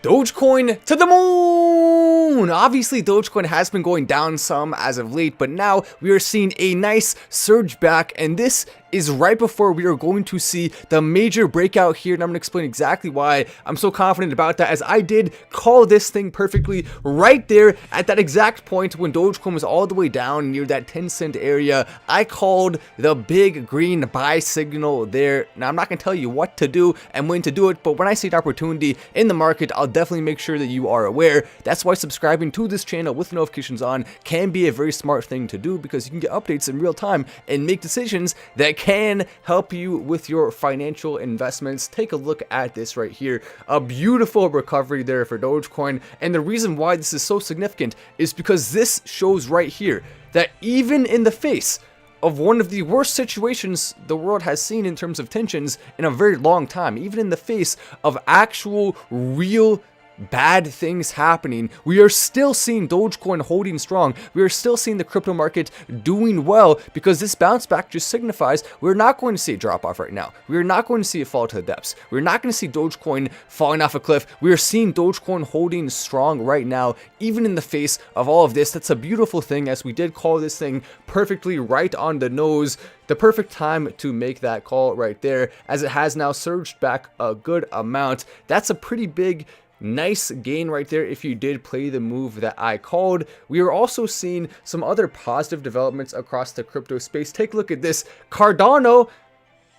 Dogecoin to the moon! Obviously, Dogecoin has been going down some as of late, but now we are seeing a nice surge back, and this is right before we are going to see the major breakout here, and I'm going to explain exactly why I'm so confident about that, as I did call this thing perfectly right there at that exact point when Dogecoin was all the way down near that 10-cent area. I called the big green buy signal there. Now, I'm not going to tell you what to do and when to do it, but when I see an opportunity in the market, I'll definitely make sure that you are aware. That's why subscribing to this channel with notifications on can be a very smart thing to do, because you can get updates in real time and make decisions that can help you with your financial investments. Take a look at this right here. A beautiful recovery there for Dogecoin. And the reason why this is so significant is because this shows right here that even in the face of one of the worst situations the world has seen in terms of tensions in a very long time, even in the face of actual real bad things happening, we are still seeing Dogecoin holding strong. We are still seeing the crypto market doing well, because this bounce back just signifies we're not going to see a drop off right now. We are not going to see a fall to the depths. We're not going to see Dogecoin falling off a cliff. We are seeing Dogecoin holding strong right now, even in the face of all of this. That's a beautiful thing, as we did call this thing perfectly right on the nose. The perfect time to make that call right there, as it has now surged back a good amount. That's a pretty big nice gain right there if you did play the move that I called. We are also seeing some other positive developments across the crypto space. Take a look at this. Cardano,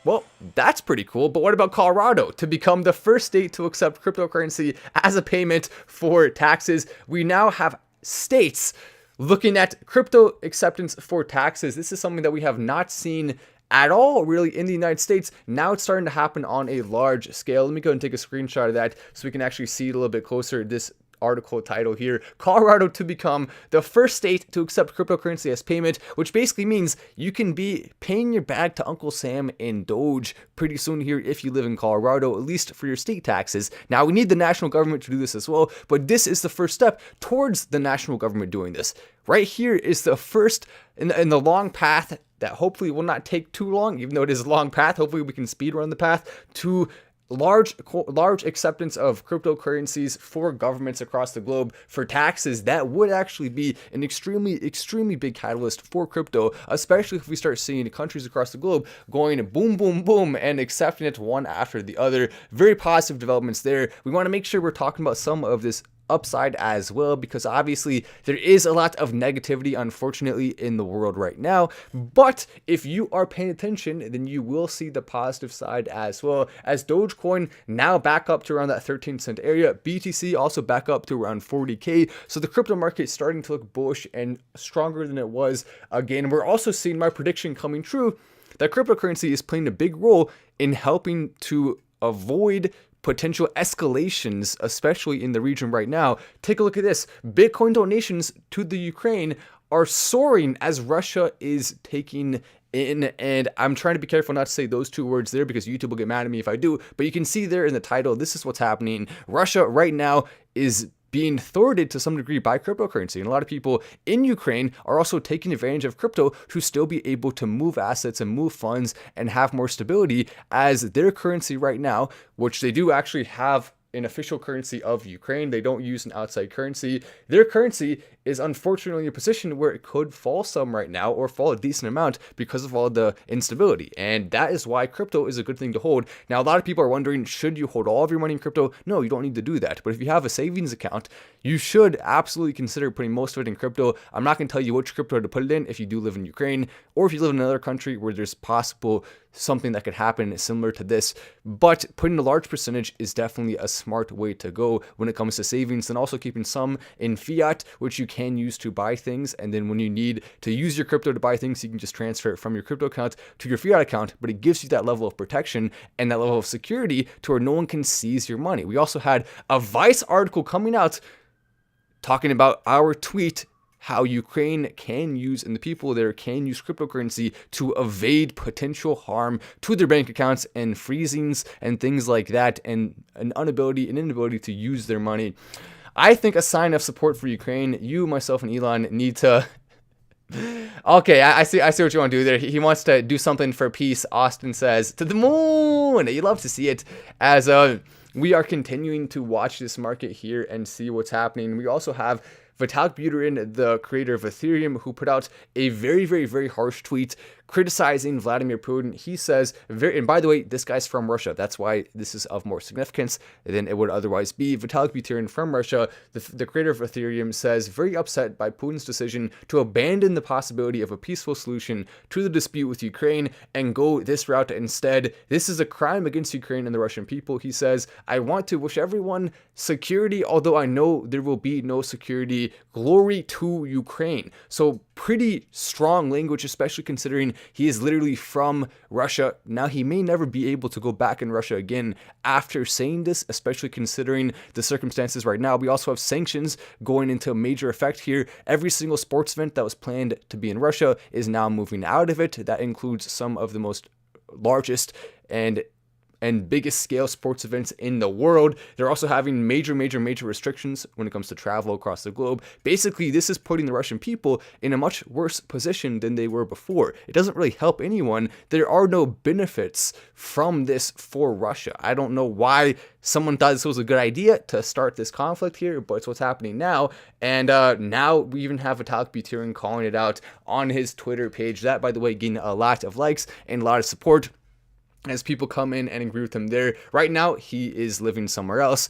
well, that's pretty cool, but what about Colorado to become the first state to accept cryptocurrency as a payment for taxes? We now have states looking at crypto acceptance for taxes. This is something that we have not seen at all really in the United States. Now it's starting to happen on a large scale. Let me go and take a screenshot of that so we can actually see it a little bit closer. This article title here: Colorado to become the first state to accept cryptocurrency as payment, which basically means you can be paying your bag to Uncle Sam in Doge pretty soon here if you live in Colorado, at least for your state taxes. Now, we need the national government to do this as well, but this is the first step towards the national government doing this. Right here is the first in the long path that hopefully will not take too long, even though it is a long path. Hopefully we can speed run the path to large acceptance of cryptocurrencies for governments across the globe for taxes. That would actually be an extremely big catalyst for crypto, especially if we start seeing countries across the globe going boom, boom, boom and accepting it one after the other. Very positive developments there. We want to make sure we're talking about some of this upside as well, because obviously there is a lot of negativity, unfortunately, in the world right now. But if you are paying attention, then you will see the positive side as well, as Dogecoin now back up to around that 13-cent area. BTC also back up to around 40K. So the crypto market is starting to look bullish and stronger than it was. Again, we're also seeing my prediction coming true, that cryptocurrency is playing a big role in helping to avoid potential escalations, especially in the region right now. Take a look at this. Bitcoin donations to the Ukraine are soaring as Russia is taking in, and I'm trying to be careful not to say those two words there, because YouTube will get mad at me if I do, but you can see there in the title, this is what's happening. Russia right now is being thwarted to some degree by cryptocurrency, and a lot of people in Ukraine are also taking advantage of crypto to still be able to move assets and move funds and have more stability, as their currency right now, which they do actually have an official currency of Ukraine, they don't use an outside currency. Their currency is unfortunately in a position where it could fall some right now, or fall a decent amount, because of all the instability. And that is why crypto is a good thing to hold. Now, a lot of people are wondering, should you hold all of your money in crypto? No, you don't need to do that. But if you have a savings account, you should absolutely consider putting most of it in crypto. I'm not going to tell you which crypto to put it in if you do live in Ukraine, or if you live in another country where there's possible something that could happen similar to this. But putting a large percentage is definitely a smart way to go when it comes to savings, and also keeping some in fiat, which you can use to buy things. And then when you need to use your crypto to buy things, you can just transfer it from your crypto account to your fiat account, but it gives you that level of protection and that level of security to where no one can seize your money. We also had a Vice article coming out talking about our tweet, how Ukraine can use, and the people there can use cryptocurrency to evade potential harm to their bank accounts and freezings and things like that, and an inability to use their money. I think a sign of support for Ukraine, you, myself, and Elon need to Okay, I see what you want to do there. He wants to do something for peace. Austin says, to the moon! You love to see it. As we are continuing to watch this market here and see what's happening. We also have Vitalik Buterin, the creator of Ethereum, who put out a very, very, very harsh tweet criticizing Vladimir Putin. He says, and by the way, this guy's from Russia. That's why this is of more significance than it would otherwise be. Vitalik Buterin from Russia, the creator of Ethereum, says, very upset by Putin's decision to abandon the possibility of a peaceful solution to the dispute with Ukraine and go this route instead. This is a crime against Ukraine and the Russian people. He says, I want to wish everyone security, although I know there will be no security. Glory to Ukraine. So pretty strong language, especially considering he is literally from Russia. Now, he may never be able to go back in Russia again after saying this, especially considering the circumstances right now. We also have sanctions going into major effect here. Every single sports event that was planned to be in Russia is now moving out of it. That includes some of the most largest and biggest scale sports events in the world. They're also having major restrictions when it comes to travel across the globe. Basically, this is putting the Russian people in a much worse position than they were before. It doesn't really help anyone. There are no benefits from this for Russia. I don't know why someone thought this was a good idea to start this conflict here, but it's what's happening now. And now we even have Vitalik Buterin calling it out on his Twitter page. That, by the way, getting a lot of likes and a lot of support as people come in and agree with him there. Right now, he is living somewhere else.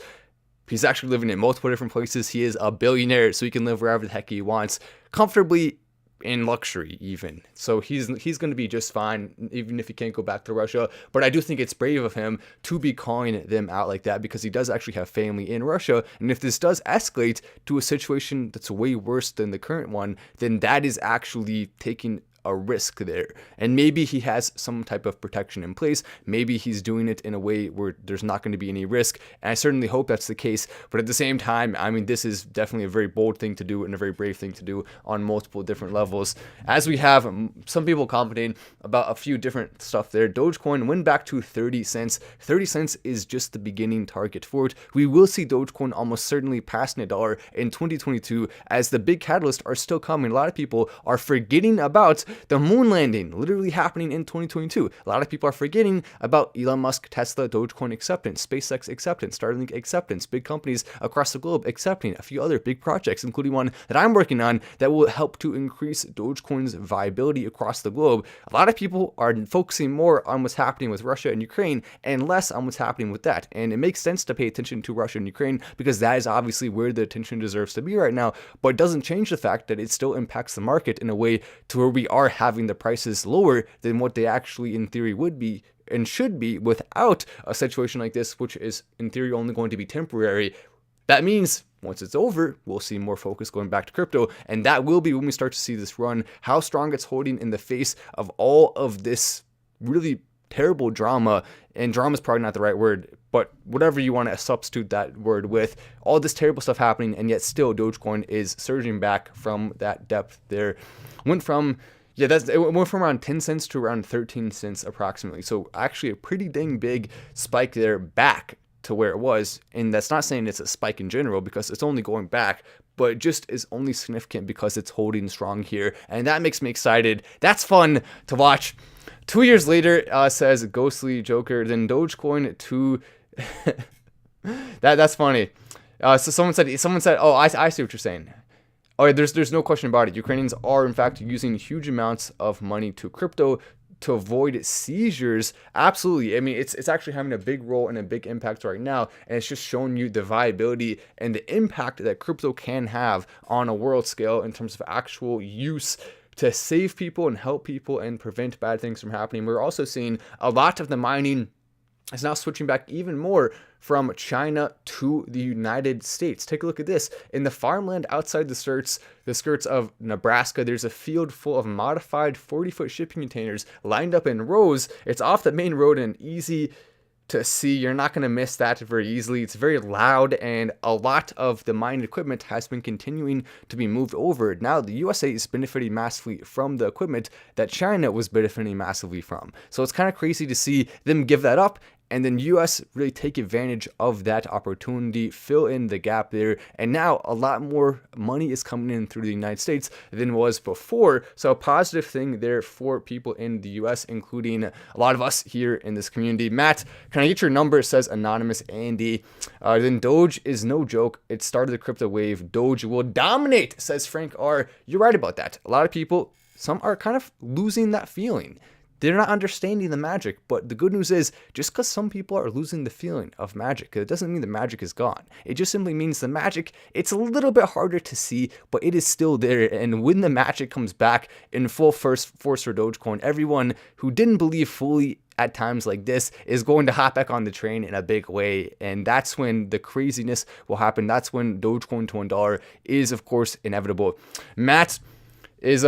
He's actually living in multiple different places. He is a billionaire, so he can live wherever the heck he wants, comfortably, in luxury even. So he's going to be just fine, even if he can't go back to Russia. But I do think it's brave of him to be calling them out like that, because he does actually have family in Russia. And if this does escalate to a situation that's way worse than the current one, then that is actually taking a risk there. And maybe he has some type of protection in place. Maybe he's doing it in a way where there's not going to be any risk. And I certainly hope that's the case. But at the same time, I mean, this is definitely a very bold thing to do and a very brave thing to do on multiple different levels. As we have some people commenting about a few different stuff there. Dogecoin went back to 30 cents. 30 cents is just the beginning target for it. We will see Dogecoin almost certainly passing $1 in 2022, as the big catalysts are still coming. A lot of people are forgetting about the moon landing literally happening in 2022. A lot of people are forgetting about Elon Musk, Tesla, Dogecoin acceptance, SpaceX acceptance, Starlink acceptance, big companies across the globe accepting a few other big projects, including one that I'm working on that will help to increase Dogecoin's viability across the globe. A lot of people are focusing more on what's happening with Russia and Ukraine and less on what's happening with that. And it makes sense to pay attention to Russia and Ukraine, because that is obviously where the attention deserves to be right now. But it doesn't change the fact that it still impacts the market in a way to where we are having the prices lower than what they actually in theory would be and should be without a situation like this, which is in theory only going to be temporary. That means once it's over, we'll see more focus going back to crypto, and that will be when we start to see this run, how strong it's holding in the face of all of this really terrible drama. And drama is probably not the right word, but whatever you want to substitute that word with, all this terrible stuff happening, and yet still Dogecoin is surging back from that depth there. It went from around 10 cents to around 13 cents approximately. So actually a pretty dang big spike there back to where it was. And that's not saying it's a spike in general, because it's only going back, but it just is only significant because it's holding strong here. And that makes me excited. That's fun to watch. 2 years later, says Ghostly Joker, then Dogecoin to... that's funny. So someone said, oh, I see what you're saying. Oh, yeah, there's no question about it. Ukrainians are, in fact, using huge amounts of money to crypto to avoid seizures. Absolutely. I mean, it's actually having a big role and a big impact right now. And it's just showing you the viability and the impact that crypto can have on a world scale in terms of actual use to save people and help people and prevent bad things from happening. We're also seeing a lot of the mining is now switching back even more from China to the United States. Take a look at this. In the farmland outside the skirts of Nebraska, there's a field full of modified 40-foot shipping containers lined up in rows. It's off the main road and easy to see. You're not going to miss that very easily. It's very loud, and a lot of the mined equipment has been continuing to be moved over. Now the USA is benefiting massively from the equipment that China was benefiting massively from. So it's kind of crazy to see them give that up and then US really take advantage of that opportunity, fill in the gap there, and now a lot more money is coming in through the United States than was before. So a positive thing there for people in the US, including a lot of us here in this community. Matt, can I get your number? Says Anonymous Andy. Then Doge is no joke. It started the crypto wave. Doge will dominate, says Frank R. You're right about that. A lot of people, some are kind of losing that feeling. They're not understanding the magic, but the good news is just because some people are losing the feeling of magic, it doesn't mean the magic is gone. It just simply means the magic, it's a little bit harder to see, but it is still there. And when the magic comes back in full force for Dogecoin, everyone who didn't believe fully at times like this is going to hop back on the train in a big way, and that's when the craziness will happen. That's when Dogecoin to $1 is, of course, inevitable. Matt is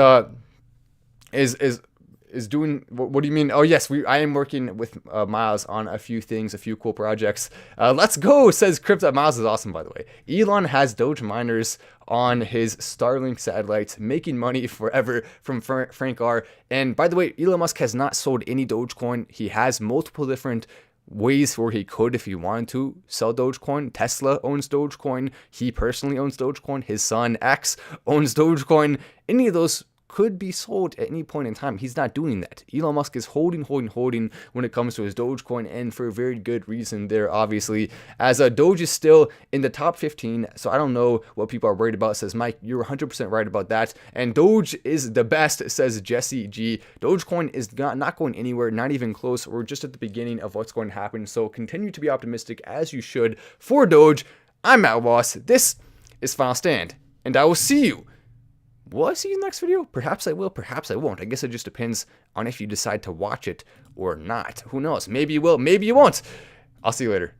doing, what do you mean? Oh yes, I am working with Miles on a few things, a few cool projects. Let's go, says Crypto. Miles is awesome, by the way. Elon has Doge miners on his Starlink satellites, making money forever, from Frank R. And by the way, Elon Musk has not sold any Dogecoin. He has multiple different ways where he could, if he wanted to, sell Dogecoin. Tesla owns Dogecoin. He personally owns Dogecoin. His son X owns Dogecoin. Any of those could be sold at any point in time. He's not doing that. Elon Musk is holding when it comes to his Dogecoin, and for a very good reason there, obviously, as Doge is still in the top 15. So I don't know what people are worried about, says Mike. You're 100% right about that. And Doge is the best, says Jesse G. Dogecoin is not going anywhere, not even close. We're just at the beginning of what's going to happen. So continue to be optimistic, as you should, for Doge. I'm Matt Wallace. This is Final Stand, and I will see you. Will I see you in the next video? Perhaps I will, perhaps I won't. I guess it just depends on if you decide to watch it or not. Who knows? Maybe you will, maybe you won't. I'll see you later.